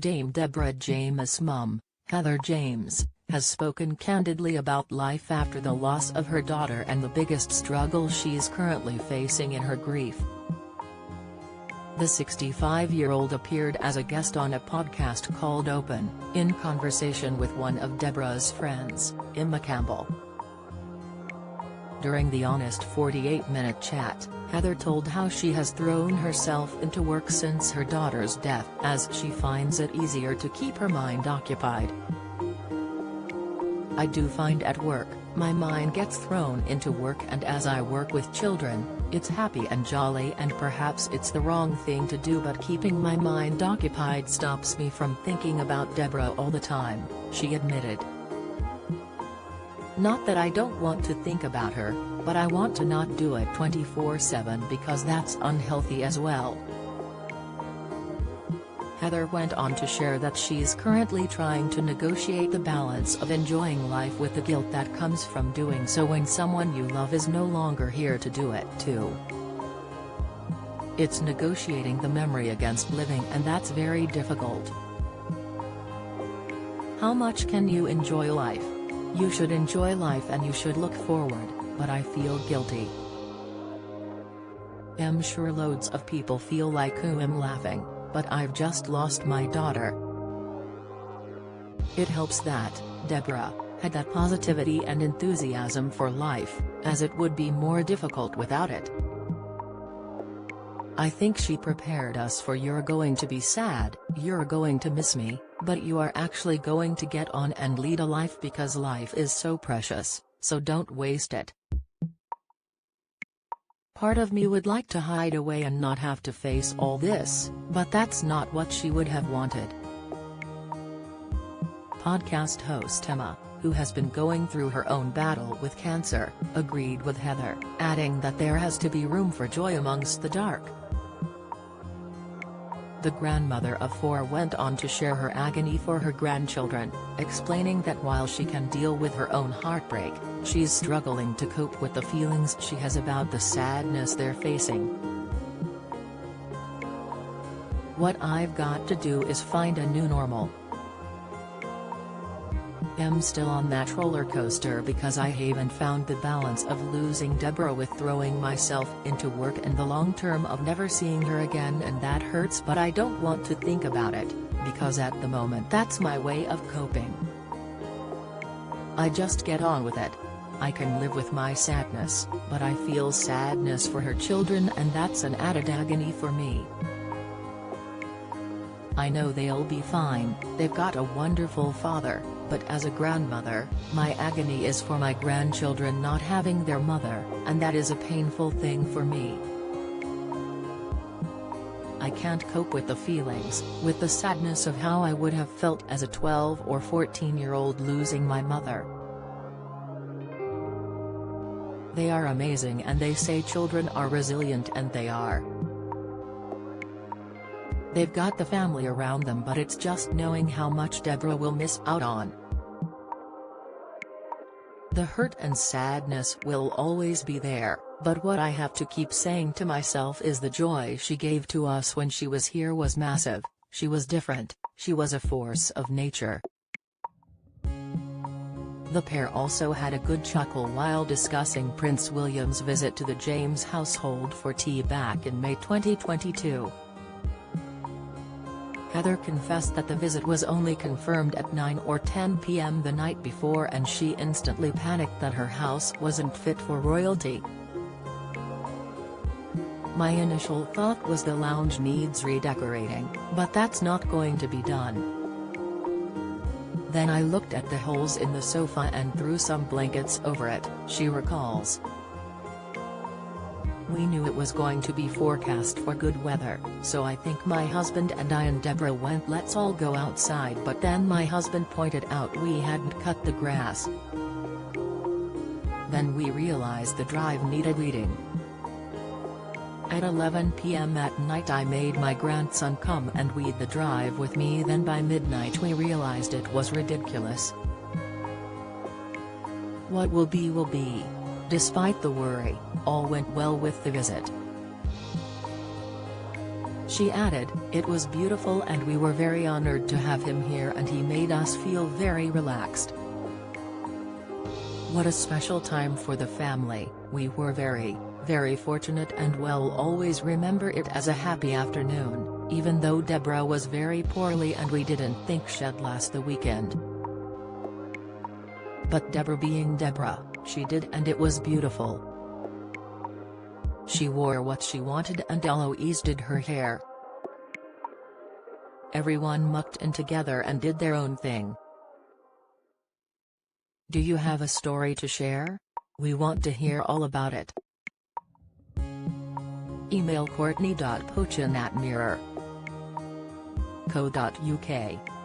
Dame Deborah James' mum, Heather James, has spoken candidly about life after the loss of her daughter and the biggest struggle she's currently facing in her grief. The 65-year-old appeared as a guest on a podcast called Open, in conversation with one of Deborah's friends, Emma Campbell. During the honest 48-minute chat, Heather told how she has thrown herself into work since her daughter's death, as she finds it easier to keep her mind occupied. "I do find at work, my mind gets thrown into work, and as I work with children, it's happy and jolly, and perhaps it's the wrong thing to do, but keeping my mind occupied stops me from thinking about Deborah all the time," she admitted. "Not that I don't want to think about her, but I want to not do it 24/7 because that's unhealthy as well." Heather went on to share that she's currently trying to negotiate the balance of enjoying life with the guilt that comes from doing so when someone you love is no longer here to do it too. "It's negotiating the memory against living, and that's very difficult. How much can you enjoy life? You should enjoy life and you should look forward, but I feel guilty. I'm sure loads of people feel like I'm laughing, but I've just lost my daughter." It helps that Deborah had that positivity and enthusiasm for life, as it would be more difficult without it. "I think she prepared us for you're going to be sad, you're going to miss me, but you are actually going to get on and lead a life because life is so precious, so don't waste it. Part of me would like to hide away and not have to face all this, but that's not what she would have wanted." Podcast host Emma, who has been going through her own battle with cancer, agreed with Heather, adding that there has to be room for joy amongst the dark. The grandmother of 4 went on to share her agony for her grandchildren, explaining that while she can deal with her own heartbreak, she's struggling to cope with the feelings she has about the sadness they're facing. "What I've got to do is find a new normal. I'm still on that roller coaster because I haven't found the balance of losing Deborah with throwing myself into work and the long term of never seeing her again, and that hurts, but I don't want to think about it, because at the moment that's my way of coping. I just get on with it. I can live with my sadness, but I feel sadness for her children, and that's an added agony for me. I know they'll be fine, they've got a wonderful father, but as a grandmother, my agony is for my grandchildren not having their mother, and that is a painful thing for me. I can't cope with the feelings, with the sadness of how I would have felt as a 12 or 14-year-old losing my mother. They are amazing, and they say children are resilient, and they are. They've got the family around them, but it's just knowing how much Deborah will miss out on. The hurt and sadness will always be there, but what I have to keep saying to myself is the joy she gave to us when she was here was massive. She was different, she was a force of nature." The pair also had a good chuckle while discussing Prince William's visit to the James household for tea back in May 2022. Heather confessed that the visit was only confirmed at 9 or 10 p.m. the night before, and she instantly panicked that her house wasn't fit for royalty. "My initial thought was the lounge needs redecorating, but that's not going to be done. Then I looked at the holes in the sofa and threw some blankets over it," she recalls. "We knew it was going to be forecast for good weather, so I think my husband and I and Deborah went, let's all go outside, but then my husband pointed out we hadn't cut the grass. Then we realized the drive needed weeding. At 11 p.m. at night I made my grandson come and weed the drive with me, then by midnight we realized it was ridiculous. What will be will be. Despite the worry, all went well with the visit." She added, "It was beautiful and we were very honored to have him here and he made us feel very relaxed. What a special time for the family, we were very, very fortunate and we'll always remember it as a happy afternoon, even though Deborah was very poorly and we didn't think she'd last the weekend. But Deborah being Deborah, she did and it was beautiful. She wore what she wanted and Eloise did her hair. Everyone mucked in together and did their own thing. Do you have a story to share? We want to hear all about it." Email courtney.pochin@mirror.co.uk